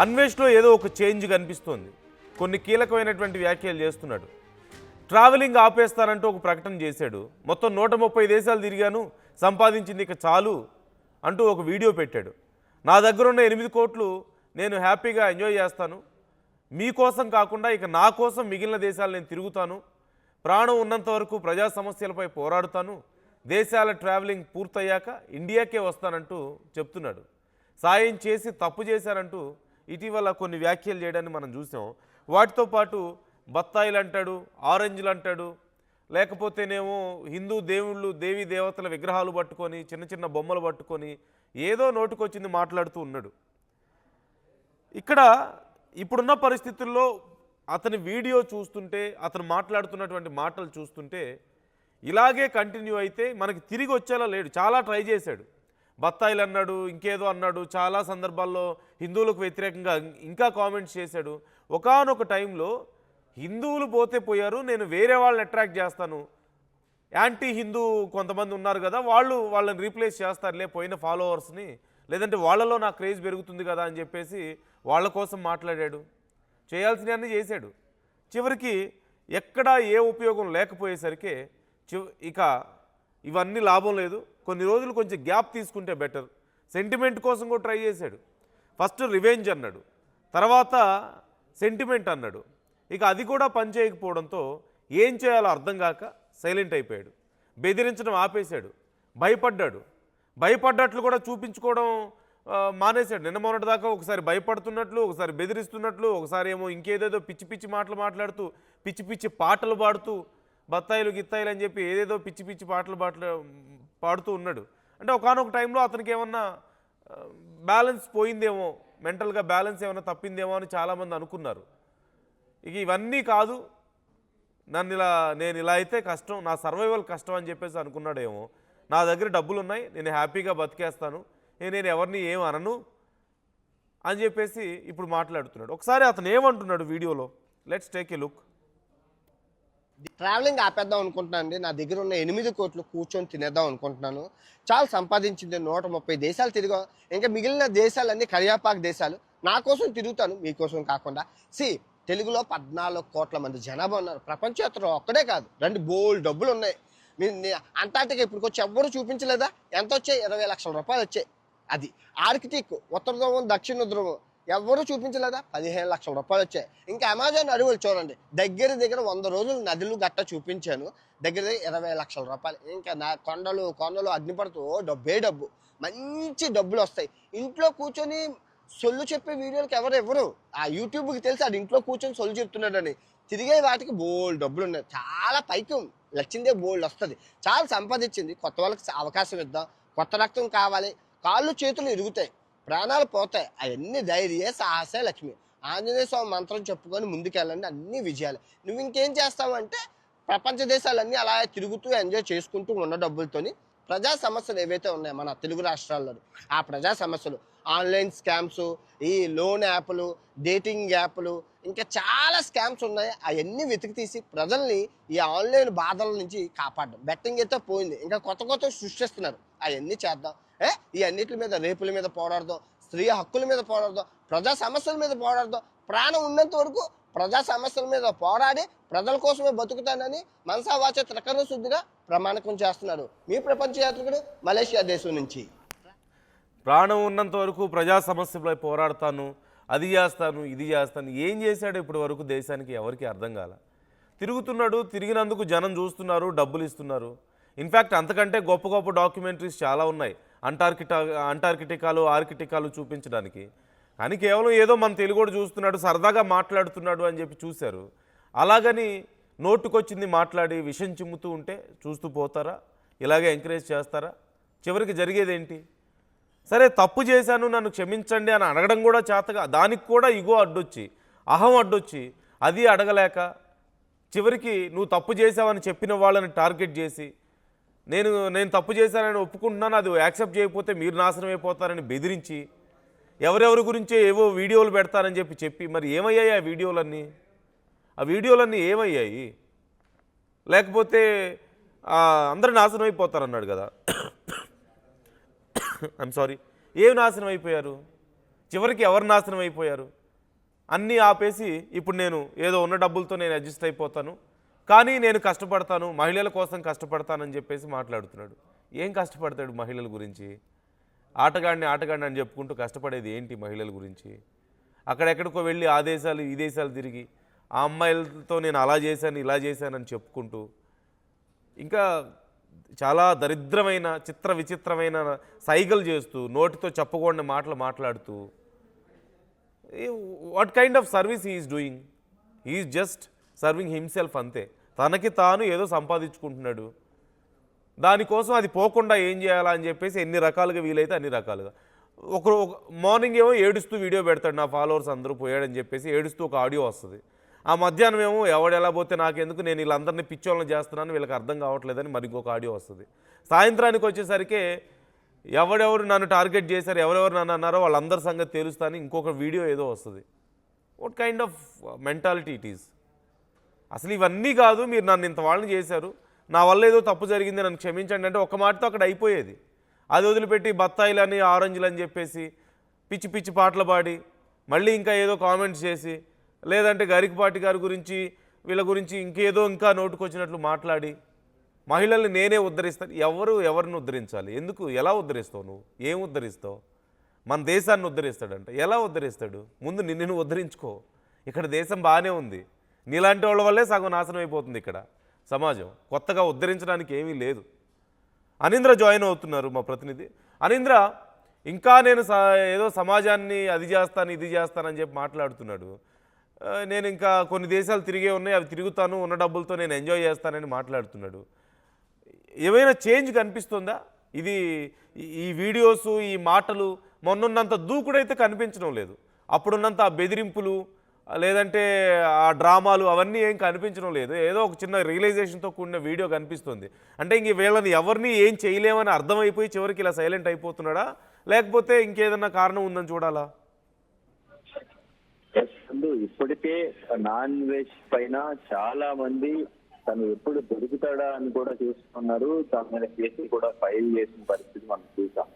అన్వేష్లో ఏదో ఒక చేంజ్ కనిపిస్తోంది. కొన్ని కీలకమైనటువంటి వ్యాఖ్యలు చేస్తున్నాడు. ట్రావెలింగ్ ఆపేస్తానంటూ ఒక ప్రకటన చేశాడు. మొత్తం 130 దేశాలు తిరిగాను, సంపాదించింది ఇక చాలు అంటూ ఒక వీడియో పెట్టాడు. నా దగ్గర ఉన్న 8 కోట్లు నేను హ్యాపీగా ఎంజాయ్ చేస్తాను, మీకోసం కాకుండా ఇక నా కోసం మిగిలిన దేశాలు నేను తిరుగుతాను, ప్రాణం ఉన్నంత వరకు ప్రజా సమస్యలపై పోరాడుతాను, దేశాల ట్రావెలింగ్ పూర్తయ్యాక ఇండియాకే వస్తానంటూ చెప్తున్నాడు. సాయం చేసి తప్పు చేశారంటూ ఇటీవల కొన్ని వ్యాఖ్యలు చేయడాన్ని మనం చూసాం. వాటితో పాటు బత్తాయిలు అంటాడు, ఆరెంజ్లు అంటాడు, లేకపోతేనేమో హిందూ దేవుళ్ళు దేవీ దేవతల విగ్రహాలు పట్టుకొని చిన్న చిన్న బొమ్మలు పట్టుకొని ఏదో నోటుకొచ్చింది మాట్లాడుతూ ఉన్నాడు. ఇక్కడ ఇప్పుడున్న పరిస్థితుల్లో అతని వీడియో చూస్తుంటే, అతను మాట్లాడుతున్నటువంటి మాటలు చూస్తుంటే ఇలాగే కంటిన్యూ అయితే మనకి తిరిగి వచ్చేలా లేడు. చాలా ట్రై చేశాడు, బత్తాయిలు అన్నాడు, ఇంకేదో అన్నాడు, చాలా సందర్భాల్లో హిందువులకు వ్యతిరేకంగా ఇంకా కామెంట్స్ చేశాడు. ఒకానొక టైంలో హిందువులు పోతే పోయారు, నేను వేరే వాళ్ళని అట్రాక్ట్ చేస్తాను, యాంటీ హిందూ కొంతమంది ఉన్నారు కదా, వాళ్ళని రీప్లేస్ చేస్తారులే పోయిన ఫాలోవర్స్ని, లేదంటే వాళ్ళలో నా క్రేజ్ పెరుగుతుంది కదా అని చెప్పేసి వాళ్ళ కోసం మాట్లాడాడు, చేయాల్సినవన్నీ చేశాడు. చివరికి ఎక్కడా ఏ ఉపయోగం లేకపోయేసరికి ఇక ఇవన్నీ లాభం లేదు, కొన్ని రోజులు కొంచెం గ్యాప్ తీసుకుంటే బెటర్, సెంటిమెంట్ కోసం కూడా ట్రై చేశాడు. ఫస్ట్ రివెంజ్ అన్నాడు, తర్వాత సెంటిమెంట్ అన్నాడు. ఇక అది కూడా పనిచేయకపోవడంతో ఏం చేయాలో అర్థం కాక సైలెంట్ అయిపోయాడు. బెదిరించడం ఆపేశాడు, భయపడ్డట్లు కూడా చూపించుకోవడం మానేశాడు. నిన్న మొన్నటి దాకా ఒకసారి భయపడుతున్నట్లు, ఒకసారి బెదిరిస్తున్నట్లు, ఒకసారి ఏమో ఇంకేదేదో పిచ్చి పిచ్చి మాటలు మాట్లాడుతూ పిచ్చి పిచ్చి పాటలు పాడుతూ బత్తాయిలు గిత్తాయిలు అని చెప్పి ఏదేదో పిచ్చి పిచ్చి పాటలు పాడుతూ ఉన్నాడు. అంటే ఒకానొక టైంలో అతనికి ఏమన్నా బ్యాలెన్స్ పోయిందేమో, మెంటల్గా బ్యాలెన్స్ ఏమన్నా తప్పిందేమో అని చాలామంది అనుకున్నారు. ఇక ఇవన్నీ కాదు, నేను ఇలా అయితే కష్టం, నా సర్వైవల్ కష్టం అని చెప్పేసి అనుకున్నాడేమో. నా దగ్గర డబ్బులు ఉన్నాయి, నేను హ్యాపీగా బతికేస్తాను, నేను ఎవరిని ఏం అనను అని చెప్పేసి ఇప్పుడు మాట్లాడుతున్నాడు. ఒకసారి అతను ఏమంటున్నాడు వీడియోలో, let's take a look. Travelling ఆపేద్దాం అనుకుంటున్నాను అండి. నా దగ్గర ఉన్న 8 కోట్లు కూర్చొని తినేద్దాం అనుకుంటున్నాను. చాలా సంపాదించింది, 130 దేశాలు తిరిగాం, ఇంకా మిగిలిన దేశాలన్నీ కరియాపాకు దేశాలు. నా కోసం తిరుగుతాను, మీకోసం కాకుండా. తెలుగులో 14 కోట్ల మంది జనాభా ఉన్నారు. ప్రపంచయాత్ర ఒక్కడే కాదు, రెండు బోల్డ్ డబ్బులు ఉన్నాయి. అంటార్టికా ఇప్పుడు వచ్చి ఎవ్వరూ చూపించలేదా? ఎంత వచ్చాయి? 20 లక్షల రూపాయలు వచ్చాయి. అది ఆర్కిటిక్, ఉత్తర ధ్రువం దక్షిణ ధ్రువం, ఎవరు చూపించలేదా? 15 లక్షల రూపాయలు వచ్చాయి. ఇంకా అమెజాన్ అడవులు చూడండి, దగ్గర 100 రోజులు నదులు గట్ట చూపించాను, దగ్గర 20 లక్షల రూపాయలు. ఇంకా నా కొండలు అగ్నిపడుతూ డబ్బు, మంచి డబ్బులు వస్తాయి. ఇంట్లో కూర్చొని సొల్లు చెప్పే వీడియోలకి ఎవరు ఆ యూట్యూబ్కి తెలిసి అది ఇంట్లో కూర్చొని సొల్లు చెప్తున్నాడని. తిరిగే వాటికి బోల్డ్ డబ్బులు ఉన్నాయి, చాలా పైకి లచ్చిందే బోల్డ్ వస్తుంది, చాలా సంపాదించింది. కొత్త వాళ్ళకి అవకాశం ఇద్దాం, కొత్త రక్తం కావాలి, కాళ్ళు చేతులు ఇరుగుతాయి, ప్రాణాలు పోతాయి, అవన్నీ ధైర్యే సాహసే లక్ష్మి. ఆంజనేయ స్వామి మంత్రం చెప్పుకొని ముందుకెళ్ళండి, అన్ని విజయాలు. నువ్వు ఇంకేం చేస్తావంటే ప్రపంచ దేశాలన్నీ అలా తిరుగుతూ ఎంజాయ్ చేసుకుంటూ ఉన్న డబ్బులతోని ప్రజా సమస్యలు ఏవైతే ఉన్నాయో మన తెలుగు రాష్ట్రాల్లో, ఆ ప్రజా సమస్యలు, ఆన్లైన్ స్కామ్స్, ఈ లోన్ యాప్లు, డేటింగ్ యాప్లు, ఇంకా చాలా స్కామ్స్ ఉన్నాయి, అవన్నీ వెతికి తీసి ప్రజల్ని ఈ ఆన్లైన్ బాధల నుంచి కాపాడడం. బెట్టింగ్ అయితే పోయింది, ఇంకా కొత్త సృష్టిస్తున్నారు, అవన్నీ చేద్దాం. ఈ అన్నిటి మీద, రేపుల మీద పోరాడదాం, స్త్రీ హక్కుల మీద పోరాడదాం, ప్రజా సమస్యల మీద పోరాడదాం. ప్రాణం ఉన్నంత వరకు ప్రజా సమస్యల మీద పోరాడి ప్రజల కోసమే బతుకుతానని మనసా వాచ త్రికరణ శుద్ధిగా ప్రమాణకం చేస్తున్నారు మీ ప్రపంచ యాత్రికుడు మలేషియా దేశం నుంచి. ప్రాణం ఉన్నంత వరకు ప్రజా సమస్యలపై పోరాడతాను, అది చేస్తాను, ఇది చేస్తాను. ఏం చేశాడు ఇప్పటి వరకు దేశానికి ఎవరికి అర్థం కాల. తిరుగుతున్నాడు, తిరిగినందుకు జనం చూస్తున్నారు, డబ్బులు ఇస్తున్నారు. ఇన్ఫ్యాక్ట్ అంతకంటే గొప్ప డాక్యుమెంటరీస్ చాలా ఉన్నాయి అంటార్కిటికాలు, ఆర్కిటికాలు చూపించడానికి. కానీ కేవలం ఏదో మన తెలుగుడు చూస్తున్నాడు, సరదాగా మాట్లాడుతున్నాడు అని చెప్పి చూశారు. అలాగని నోటుకొచ్చింది మాట్లాడి విషం చిమ్ముతూ ఉంటే చూస్తూ పోతారా? ఇలాగే ఎంకరేజ్ చేస్తారా? చివరికి జరిగేదేంటి? సరే తప్పు చేశాను, నన్ను క్షమించండి అని అడగడం కూడా చేతగా, దానికి కూడా ఇగో అడ్డొచ్చి, అహం అడ్డొచ్చి, అది అడగలేక చివరికి నువ్వు తప్పు చేశావని చెప్పిన వాళ్ళని టార్గెట్ చేసి, నేను తప్పు చేశానని ఒప్పుకుంటున్నాను, అది యాక్సెప్ట్ చేయకపోతే మీరు నాశనం అయిపోతారని బెదిరించి, ఎవరెవరి గురించే ఏవో వీడియోలు పెడతారని చెప్పి మరి ఏమయ్యాయి ఆ వీడియోలన్నీ ఏమయ్యాయి? లేకపోతే అందరూ నాశనం అయిపోతారన్నాడు కదా. ఐఎమ్ సారీ, ఏం నాశనం అయిపోయారు? చివరికి ఎవరు నాశనం అయిపోయారు? అన్నీ ఆపేసి ఇప్పుడు నేను ఏదో ఉన్న డబ్బులతో నేను అడ్జస్ట్ అయిపోతాను, కానీ నేను కష్టపడతాను, మహిళల కోసం కష్టపడతానని చెప్పేసి మాట్లాడుతున్నాడు. ఏం కష్టపడతాడు మహిళల గురించి? ఆటగాడిని అని చెప్పుకుంటూ కష్టపడేది ఏంటి మహిళల గురించి? అక్కడెక్కడికో వెళ్ళి ఆ దేశాలు ఈ దేశాలు తిరిగి ఆ అమ్మాయిలతో నేను అలా చేశాను ఇలా చేశానని చెప్పుకుంటూ ఇంకా చాలా దరిద్రమైన చిత్ర విచిత్రమైన సైగలు చేస్తూ నోటితో చెప్పకూడని మాటలు మాట్లాడుతూ what kind of service he's doing? He's just serving himself అంతే. తనకి తాను ఏదో సంపాదించుకుంటున్నాడు, దానికోసం అది పోకుండా ఏం చేయాలా అని చెప్పేసి ఎన్ని రకాలుగా వీలైతే అన్ని రకాలుగా. ఒకరు మార్నింగ్ ఏమో ఏడుస్తూ వీడియో పెడతాడు, నా ఫాలోవర్స్ అందరూ పోయాడని చెప్పేసి ఏడుస్తూ ఒక ఆడియో వస్తుంది. ఆ మధ్యాహ్నం ఏమో ఎవడెలా పోతే నాకెందుకు, నేను వీళ్ళందరినీ పిచ్చోళ్ళని చేస్తున్నాను, వీళ్ళకి అర్థం కావట్లేదని మరి ఇంకొక ఆడియో వస్తుంది. సాయంత్రానికి వచ్చేసరికి ఎవరెవరు నన్ను టార్గెట్ చేశారు, ఎవరెవరు నన్ను అన్నారో వాళ్ళందరి సంగతి తెలుస్తాను ఇంకొక వీడియో ఏదో వస్తుంది. What kind of mentality it is? అసలు ఇవన్నీ కాదు, మీరు నన్ను ఇంత వాళ్ళని చేశారు, నా వల్ల ఏదో తప్పు జరిగింది నన్ను క్షమించండి అంటే ఒక మాటతో అక్కడ అయిపోయేది. అది వదిలిపెట్టి బత్తాయిలని ఆరెంజ్లు అని చెప్పేసి పిచ్చి పిచ్చి పాటలు పాడి మళ్ళీ ఇంకా ఏదో కామెంట్స్ చేసి, లేదంటే గరికపాటి గారి గురించి వీళ్ళ గురించి ఇంకేదో ఇంకా నోటుకొచ్చినట్లు మాట్లాడి మహిళల్ని నేనే ఉద్ధరిస్తాను. ఎవరిని ఉద్ధరించాలి? ఎందుకు? ఎలా ఉద్ధరిస్తావు? నువ్వు ఏం ఉద్ధరిస్తావు? మన దేశాన్ని ఉద్ధరిస్తాడంట. ఎలా ఉద్ధరిస్తాడు? ముందు నిన్ను ఉద్ధరించుకో. ఇక్కడ దేశం బాగానే ఉంది, నీలాంటి వాళ్ళ వల్లే సగం నాశనం అయిపోతుంది ఇక్కడ సమాజం. కొత్తగా ఉద్ధరించడానికి ఏమీ లేదు. అనీంద్ర జాయిన్ అవుతున్నారు మా ప్రతినిధి. అనీంద్ర, ఇంకా నేను ఏదో సమాజాన్ని అది చేస్తాను ఇది చేస్తానని చెప్పి మాట్లాడుతున్నాడు. నేను ఇంకా కొన్ని దేశాలు తిరిగే ఉన్నాయి, అవి తిరుగుతాను, ఉన్న డబ్బులతో నేను ఎంజాయ్ చేస్తానని మాట్లాడుతున్నాడు. ఏమైనా చేంజ్ కనిపిస్తుందా? ఇది ఈ వీడియోసు ఈ మాటలు మొన్నున్నంత దూకుడైతే కనిపించడం లేదు. అప్పుడున్నంత ఆ బెదిరింపులు లేదంటే ఆ డ్రామాలు అవన్నీ ఏం కనిపించడం లేదు. ఏదో ఒక చిన్న రియలైజేషన్తో కూడిన వీడియో కనిపిస్తుంది. అంటే ఇంక వీళ్ళని ఎవరిని ఏం చేయలేమని అర్థమైపోయి చివరికి ఇలా సైలెంట్ అయిపోతున్నాడా, లేకపోతే ఇంకేదన్నా కారణం ఉందని చూడాలా? ఇప్పటికే నాన్ వెజ్ పైన చాలా మంది తను ఎప్పుడు దొరుకుతాడా అని కూడా చూస్తున్నారు. తన మీద కేసులు కూడా ఫైల్ చేసిన పరిస్థితి మనం చూసాం.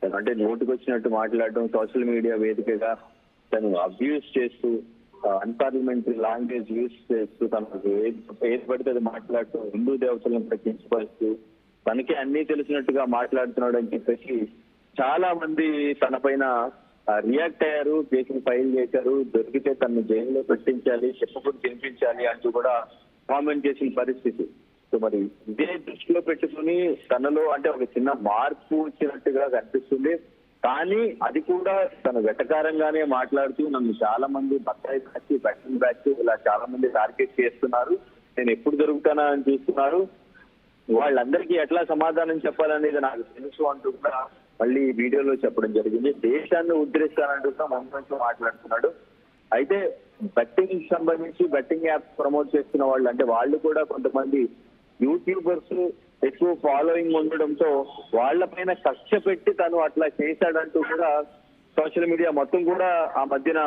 అంటే నోటుకొచ్చినట్టు మాట్లాడడం, సోషల్ మీడియా వేదికగా తను అబ్యూస్ చేస్తూ, అన్పార్లమెంటరీ లాంగ్వేజ్ యూజ్ చేస్తూ, తనకు ఏది పడితే అది మాట్లాడుతూ, హిందూ దేవతలను ప్రకటించబడుతూ, తనకి అన్ని తెలిసినట్టుగా మాట్లాడుతున్నాడు అని చెప్పేసి చాలా మంది తన పైన రియాక్ట్ అయ్యారు, కేసులు ఫైల్ చేశారు. దొరికితే తనను జైల్లో పెట్టించాలి, చెప్పకుండా తినిపించాలి అంటూ కూడా కామెంట్ చేసిన పరిస్థితి. సో మరి ఇదే దృష్టిలో పెట్టుకుని తనలో అంటే ఒక చిన్న మార్పు వచ్చినట్టుగా కనిపిస్తుంది. కానీ అది కూడా తను వెటకారంగానే మాట్లాడుతూ నన్ను చాలా మంది బత్తాయి బ్యాచ్, బ్యాటింగ్ బ్యాచ్ ఇలా చాలా మంది టార్గెట్ చేస్తున్నారు, నేను ఎప్పుడు దొరుకుతానా అని చూస్తున్నారు, వాళ్ళందరికీ ఎట్లా సమాధానం చెప్పాలనేది నాకు తెలుసు అంటూ కూడా మళ్ళీ వీడియోలో చెప్పడం జరిగింది. దేశాన్ని ఉద్ధరిస్తానంటూ ముందు నుంచి మాట్లాడుతున్నాడు. అయితే బెట్టింగ్ సంబంధించి బెట్టింగ్ యాప్స్ ప్రమోట్ చేస్తున్న వాళ్ళు అంటే వాళ్ళు కూడా కొంతమంది యూట్యూబర్స్ ఎక్కువ ఫాలోయింగ్ ఉండడంతో వాళ్ళ పైన కక్ష పెట్టి తను అట్లా చేశాడంటూ కూడా సోషల్ మీడియా మొత్తం కూడా ఆ మధ్యన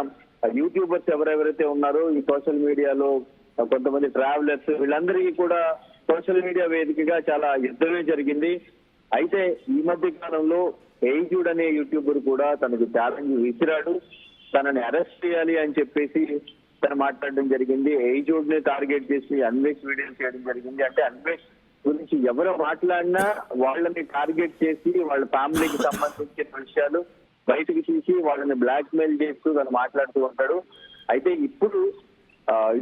యూట్యూబర్స్ ఎవరెవరైతే ఉన్నారో ఈ సోషల్ మీడియాలో కొంతమంది ట్రావెలర్స్ వీళ్ళందరికీ కూడా సోషల్ మీడియా వేదికగా చాలా యుద్ధమే జరిగింది. అయితే ఈ మధ్య కాలంలో ఏజుడ్ అనే యూట్యూబర్ కూడా తనకు ఛాలెంజ్ విసిరాడు, తనని అరెస్ట్ చేయాలి అని చెప్పేసి తను మాట్లాడడం జరిగింది. ఏజుడ్ ని టార్గెట్ చేసి అన్వేష్ వీడియోలు చేయడం జరిగింది. అంటే అన్వేష్ గురించి ఎవరు మాట్లాడినా వాళ్ళని టార్గెట్ చేసి వాళ్ళ ఫ్యామిలీకి సంబంధించిన విషయాలు బయటకు తీసి వాళ్ళని బ్లాక్ మెయిల్ చేస్తూ తను మాట్లాడుతూ ఉంటాడు. అయితే ఇప్పుడు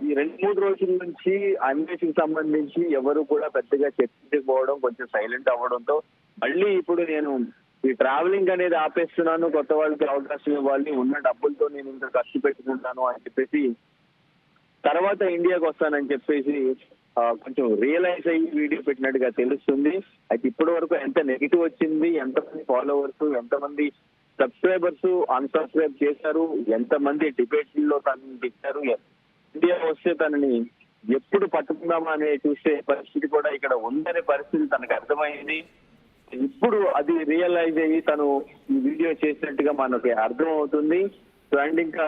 ఈ 2-3 రోజుల నుంచి అన్వేష్ కి సంబంధించి ఎవరు కూడా పెద్దగా చర్చించకపోవడం, కొంచెం సైలెంట్ అవ్వడంతో మళ్ళీ ఇప్పుడు నేను ఈ ట్రావెలింగ్ అనేది ఆపేస్తున్నాను, కొత్త వాళ్ళకి అవకాశం ఇవ్వాలి, ఉన్న డబ్బులతో నేను ఇంకా ఖర్చు పెట్టుకుంటాను అని చెప్పేసి తర్వాత ఇండియాకి వస్తానని చెప్పేసి కొంచెం రియలైజ్ అయ్యి వీడియో పెట్టినట్టుగా తెలుస్తుంది. అయితే ఇప్పటి వరకు ఎంత నెగిటివ్ వచ్చింది, ఎంతమంది ఫాలోవర్స్, ఎంతమంది సబ్స్క్రైబర్స్ అన్సబ్స్క్రైబ్ చేశారు, ఎంతమంది డిబేట్లలో తనని తిట్టారు, ఇండియా వస్తే తనని ఎప్పుడు పట్టుకుందామా అనే చూసే పరిస్థితి కూడా ఇక్కడ ఉందనే పరిస్థితి తనకు అర్థమైంది. ఇప్పుడు అది రియలైజ్ అయ్యి తను ఈ వీడియో చేసినట్టుగా మనకి అర్థం అవుతుంది. అండ్ ఇంకా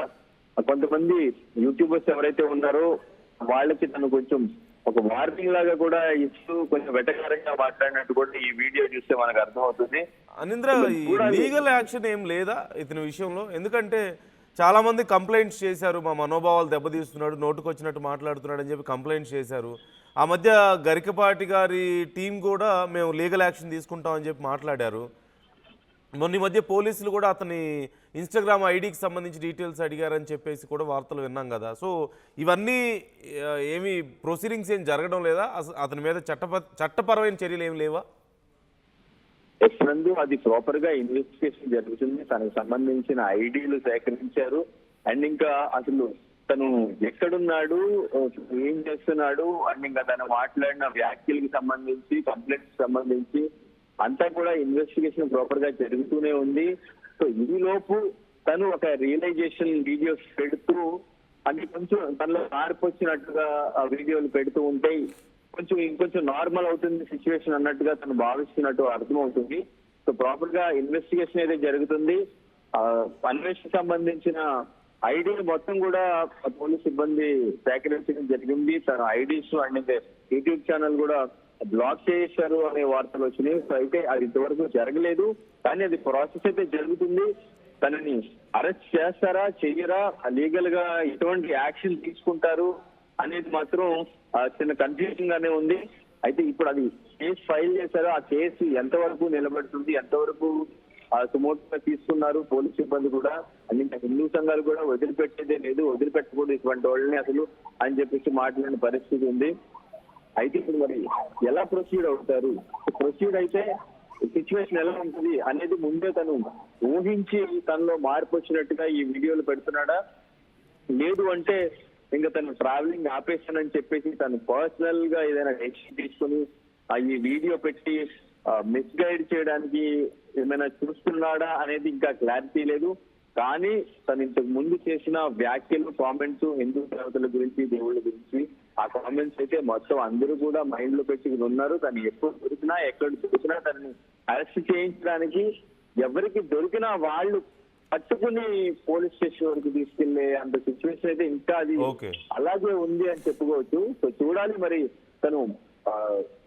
కొంతమంది యూట్యూబర్స్ ఎవరైతే ఉన్నారో వాళ్ళకి తను కొంచెం ఒక వార్నింగ్ లాగా కూడా ఇస్తూ కొంచెం వెటకారంగా మాట్లాడినట్టు కూడా ఈ వీడియో చూస్తే మనకు అర్థమవుతుంది. అనింద్ర, లీగల్ యాక్షన్ ఏం లేదా ఇతని విషయంలో? ఎందుకంటే చాలా మంది కంప్లైంట్స్ చేశారు, మా మనోభావాలు దెబ్బతీస్తున్నాడు, నోటుకొచ్చినట్టు మాట్లాడుతున్నాడు అని చెప్పి కంప్లైంట్స్ చేశారు. ఆ మధ్య గరికపాటి గారి టీం కూడా మేము లీగల్ యాక్షన్ తీసుకుంటామని చెప్పి మాట్లాడారు. మొన్న ఈ మధ్య పోలీసులు కూడా అతని ఇన్స్టాగ్రామ్ ఐడికి సంబంధించి డీటెయిల్స్ అడిగారని చెప్పేసి కూడా వార్తలు విన్నాం కదా. సో ఇవన్నీ ఏమి ప్రొసీడింగ్స్ ఏం జరగడం లేదా? అతని మీద చట్టపరమైన చర్యలు ఏమి లేవా? ఎప్పుడందు అది ప్రాపర్ గా ఇన్వెస్టిగేషన్ జరుగుతుంది. తనకు సంబంధించిన ఐడీలు సేకరించారు. అండ్ ఇంకా అసలు తను ఎక్కడున్నాడు, ఏం చేస్తున్నాడు, అండ్ ఇంకా తను మాట్లాడిన వ్యాఖ్యలకు సంబంధించి, కంప్లైంట్స్ సంబంధించి అంతా కూడా ఇన్వెస్టిగేషన్ ప్రాపర్ గా జరుగుతూనే ఉంది. సో ఈ లోపు తను ఒక రియలైజేషన్ వీడియోస్ పెడుతూ, అంటే కొంచెం తనలో మార్పు వచ్చినట్టుగా ఆ వీడియోలు పెడుతూ ఉంటే ఇంకొంచెం నార్మల్ అవుతుంది సిచ్యువేషన్ అన్నట్టుగా తను భావిస్తున్నట్టు అర్థమవుతుంది. సో ప్రాపర్ గా ఇన్వెస్టిగేషన్ అయితే జరుగుతుంది. అన్వేషణ సంబంధించిన ఐడీలు మొత్తం కూడా పోలీస్ సిబ్బంది సేకరించడం జరిగింది. తన ఐడీస్ అండ్ యూట్యూబ్ ఛానల్ కూడా బ్లాక్ చేశారు అనే వార్తలు వచ్చినాయి. సో అయితే అది ఇంతవరకు జరగలేదు, కానీ అది ప్రాసెస్ అయితే జరుగుతుంది. తనని అరెస్ట్ చేస్తారా చెయ్యరా, లీగల్ గా ఎటువంటి యాక్షన్ తీసుకుంటారు అనేది మాత్రం చిన్న కన్ఫ్యూజన్ గానే ఉంది. అయితే ఇప్పుడు అది కేసు ఫైల్ చేశారు, ఆ కేసు ఎంతవరకు నిలబడుతుంది, ఎంతవరకు సుమోటోగా తీసుకున్నారు పోలీస్ సిబ్బంది కూడా, అని ఇంకా హిందూ సంఘాలు కూడా వదిలిపెట్టేదే లేదు, వదిలిపెట్టకూడదు ఇటువంటి వాళ్ళని అసలు అని చెప్పేసి మాట్లాడిన పరిస్థితి ఉంది. అయితే ఇప్పుడు మరి ఎలా ప్రొసీడ్ అవుతారు, ప్రొసీడ్ అయితే సిచ్యువేషన్ ఎలా ఉంటుంది అనేది ముందే తను ఊహించి తనలో మార్పు వచ్చినట్టుగా ఈ వీడియోలు పెడుతున్నాడా, లేదు అంటే ఇంకా తను ట్రావెలింగ్ ఆపేస్తానని చెప్పేసి తను పర్సనల్ గా ఏదైనా డెసిషన్ తీసుకుని ఈ వీడియో పెట్టి మిస్గైడ్ చేయడానికి ఏమైనా చూస్తున్నాడా అనేది ఇంకా క్లారిటీ లేదు. కానీ తను ఇంతకు ముందు చేసిన వ్యాఖ్యలు, కామెంట్స్ హిందూ దేవతల గురించి, దేవుళ్ళ గురించి, ఆ కామెంట్స్ అయితే మొత్తం అందరూ కూడా మైండ్ లో పెట్టి ఉన్నారు. తను ఎప్పుడు దొరికినా, ఎక్కడ దొరికినా తనని అరెస్ట్ చేయించడానికి ఎవరికి దొరికినా వాళ్ళు పట్టుకుని పోలీస్ స్టేషన్ వరకు తీసుకెళ్లే అంత సిచ్యువేషన్ అయితే ఇంకా అది అలాగే ఉంది అని చెప్పుకోవచ్చు. సో చూడాలి మరి తను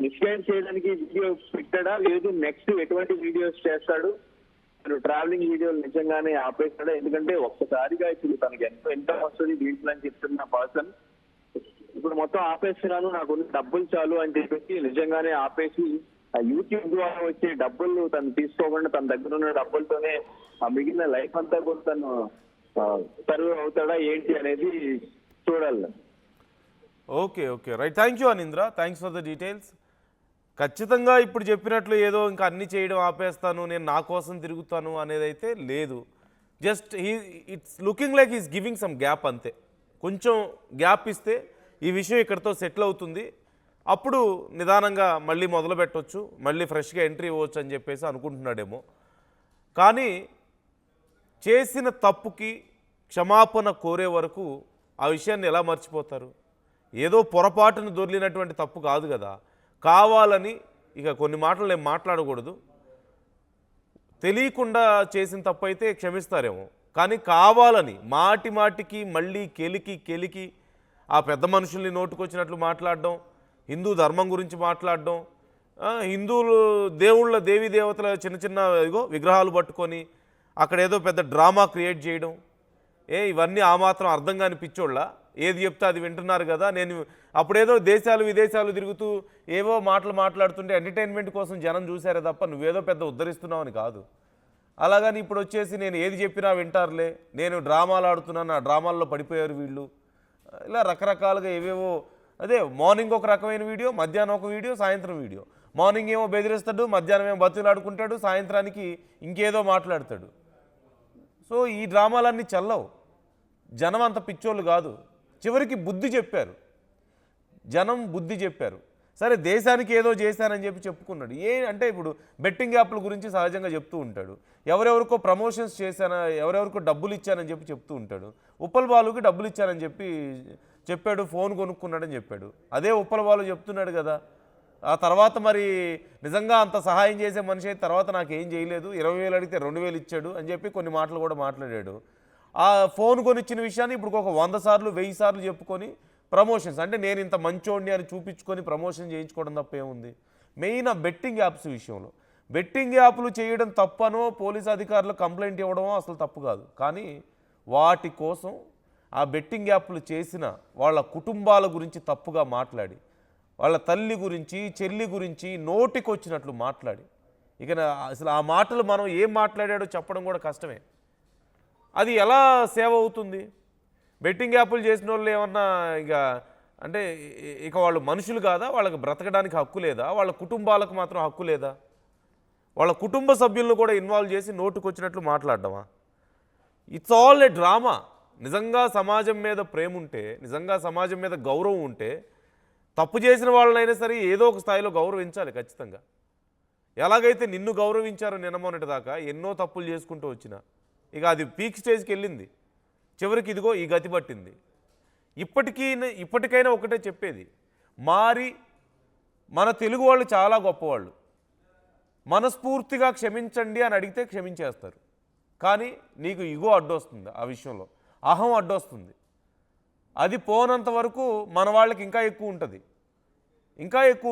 మిస్గైడ్ చేయడానికి వీడియో పెట్టాడా, లేదు నెక్స్ట్ ఎటువంటి వీడియోస్ చేస్తాడు, తను ట్రావెలింగ్ వీడియోలు నిజంగానే ఆపేస్తాడా? ఎందుకంటే ఒక్కసారిగా ఇప్పుడు తనకి ఎంత వస్తుంది దీంట్లో అని చెప్తున్న పర్సన్ ఇప్పుడు మొత్తం ఆపేస్తున్నాను, నాకు డబ్బులు చాలు అని చెప్పేసి నిజంగానే ఆపేసి యూట్యూబ్ ద్వారా వచ్చే డబ్బులు తను తీసుకోకుండా తన దగ్గర ఉన్న డబ్బులతోనే మిగిలిన లైఫ్ అంతా కూడా తను సర్వ్ అవుతాడా ఏంటి అనేది చూడాలి. Okay okay right, thank you Anindra, thanks for the details. ఖచ్చితంగా ఇప్పుడు చెప్పినట్లు ఏదో ఇంకా అన్ని చేయడం ఆపేస్తాను, నేను నా కోసం తిరుగుతాను అనేది అయితే లేదు. Just it's looking like is giving some gap అంతే. కొంచెం గ్యాప్ ఇస్తే ఈ విషయం ఇక్కడితో సెటిల్ అవుతుంది, అప్పుడు నిదానంగా మళ్ళీ మొదలు పెట్టవచ్చు, మళ్ళీ ఫ్రెష్గా ఎంట్రీ ఇవ్వచ్చు అని చెప్పేసి అనుకుంటున్నాడేమో. కానీ చేసిన తప్పుకి క్షమాపణ కోరే వరకు ఆ విషయాన్ని ఎలా మర్చిపోతారు? ఏదో పొరపాటును దొర్లినటువంటి తప్పు కాదు కదా, కావాలని ఇక కొన్ని మాటలు నేను మాట్లాడకూడదు, తెలియకుండా చేసిన తప్పు అయితే క్షమిస్తారేమో, కానీ కావాలని మాటి మాటికి మళ్ళీ కెలికి ఆ పెద్ద మనుషుల్ని నోటుకొచ్చినట్లు మాట్లాడడం, హిందూ ధర్మం గురించి మాట్లాడడం, హిందువులు దేవుళ్ళ దేవీ దేవతల చిన్న విగ్రహాలు పట్టుకొని అక్కడ ఏదో పెద్ద డ్రామా క్రియేట్ చేయడం, ఇవన్నీ ఆ మాత్రం అర్థం కాని పిచ్చోళ్ళ ఏది చెప్తే అది వింటున్నారు కదా. నేను అప్పుడేదో దేశాలు విదేశాలు తిరుగుతూ ఏవో మాట్లాడుతుంటే ఎంటర్టైన్మెంట్ కోసం జనం చూశారే తప్ప నువ్వేదో పెద్ద ఉద్ధరిస్తున్నావు అని కాదు. అలాగని ఇప్పుడు వచ్చేసి నేను ఏది చెప్పినా వింటారులే, నేను డ్రామాలు ఆడుతున్నాను, ఆ డ్రామాల్లో పడిపోయారు వీళ్ళు, ఇలా రకరకాలుగా ఏవేవో. అదే మార్నింగ్ ఒక రకమైన వీడియో, మధ్యాహ్నం ఒక వీడియో, సాయంత్రం వీడియో. మార్నింగ్ ఏమో బెదిరిస్తాడు, మధ్యాహ్నం ఏమో బతులాడుకుంటాడు, సాయంత్రానికి ఇంకేదో మాట్లాడతాడు. సో ఈ డ్రామాలన్నీ చల్లవు, జనం అంత పిచ్చోళ్ళు కాదు. చివరికి బుద్ధి చెప్పారు, జనం బుద్ధి చెప్పారు. సరే దేశానికి ఏదో చేశానని చెప్పి చెప్పుకున్నాడు. అంటే ఇప్పుడు బెట్టింగ్ యాప్ల గురించి సహజంగా చెప్తూ ఉంటాడు, ఎవరెవరికో ప్రమోషన్స్ చేశాను, ఎవరెవరికో డబ్బులు ఇచ్చానని చెప్పి చెప్తూ ఉంటాడు. ఉప్పల్ బాలుకి డబ్బులు ఇచ్చానని చెప్పాడు, ఫోన్ కొనుక్కున్నాడని చెప్పాడు. అదే ఉప్పల్ బాలు చెప్తున్నాడు కదా. ఆ తర్వాత మరి నిజంగా అంత సహాయం చేసే మనిషి అయితే తర్వాత నాకేం చేయలేదు, 20,000 అడిగితే 2,000 ఇచ్చాడు అని చెప్పి కొన్ని మాటలు కూడా మాట్లాడాడు. ఆ ఫోన్ కొనిచ్చిన విషయాన్ని ఇప్పుడు ఒక 100 సార్లు 1000 సార్లు చెప్పుకొని ప్రమోషన్స్ అంటే నేను ఇంత మంచోడిని అని చూపించుకొని ప్రమోషన్ చేయించుకోవడం తప్ప ఏముంది. మెయిన్ ఆ బెట్టింగ్ యాప్స్ విషయంలో బెట్టింగ్ యాప్లు చేయడం తప్పనో పోలీస్ అధికారులు కంప్లైంట్ ఇవ్వడమో అసలు తప్పు కాదు. కానీ వాటి కోసం ఆ బెట్టింగ్ యాప్లు చేసిన వాళ్ళ కుటుంబాల గురించి తప్పుగా మాట్లాడి, వాళ్ళ తల్లి గురించి చెల్లి గురించి నోటికొచ్చినట్లు మాట్లాడి, ఇక అసలు ఆ మాటలు మనం ఏం మాట్లాడాడో చెప్పడం కూడా కష్టమే. అది ఎలా సేవ్ అవుతుంది? బెట్టింగ్ యాప్లు చేసిన వాళ్ళు ఏమన్నా అంటే ఇక వాళ్ళు మనుషులు కాదా? వాళ్ళకి బ్రతకడానికి హక్కు లేదా? వాళ్ళ కుటుంబాలకు మాత్రం హక్కు లేదా? వాళ్ళ కుటుంబ సభ్యులను కూడా ఇన్వాల్వ్ చేసి నోటుకొచ్చినట్లు మాట్లాడడమా? It's all a drama. నిజంగా సమాజం మీద ప్రేమ ఉంటే, నిజంగా సమాజం మీద గౌరవం ఉంటే తప్పు చేసిన వాళ్ళనైనా సరే ఏదో ఒక స్థాయిలో గౌరవించాలి ఖచ్చితంగా. ఎలాగైతే నిన్ను గౌరవించారో నిన్నమొన్నటి దాకా ఎన్నో తప్పులు చేసుకుంటూ వచ్చిన, ఇక అది పీక్ స్టేజ్కి వెళ్ళింది, చివరికి ఇదిగో ఈ గతి పట్టింది. ఇప్పటికైనా ఒకటే చెప్పేది, మారి మన తెలుగు వాళ్ళు చాలా గొప్పవాళ్ళు, మనస్ఫూర్తిగా క్షమించండి అని అడిగితే క్షమించేస్తారు. కానీ నీకు ఇగో అడ్డొస్తుంది, ఆ విషయంలో అహం అడ్డొస్తుంది. అది పోనంత వరకు మన వాళ్ళకి ఇంకా ఎక్కువ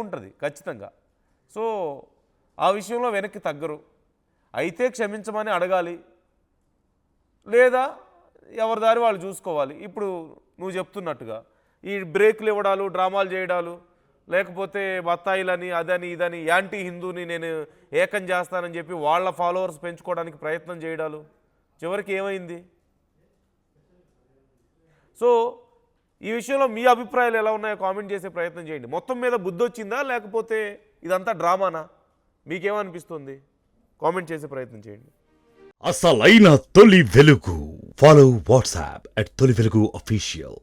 ఉంటుంది ఖచ్చితంగా. సో ఆ విషయంలో వెనక్కి తగ్గరు. అయితే క్షమించమని అడగాలి, లేదా ఎవరి దారి వాళ్ళు చూసుకోవాలి. ఇప్పుడు నువ్వు చెప్తున్నట్టుగా ఈ బ్రేక్లు ఇవ్వడాలు, డ్రామాలు చేయడాలు, లేకపోతే బత్తాయిలని అదని ఇదని యాంటీ హిందూని నేను ఏకం చేస్తానని చెప్పి వాళ్ళ ఫాలోవర్స్ పెంచుకోవడానికి ప్రయత్నం చేయడాలు, చివరికి ఏమైంది? సో ఈ విషయంలో మీ అభిప్రాయాలు ఎలా ఉన్నాయో కామెంట్ చేసే ప్రయత్నం చేయండి. మొత్తం మీద బుద్ధి వచ్చిందా లేకపోతే ఇదంతా డ్రామానా? మీకేమనిపిస్తుంది? కామెంట్ చేసే ప్రయత్నం చేయండి. అసలైన తొలి వెలుగు. ఫాలో వాట్సాప్ @తొలి వెలుగు official.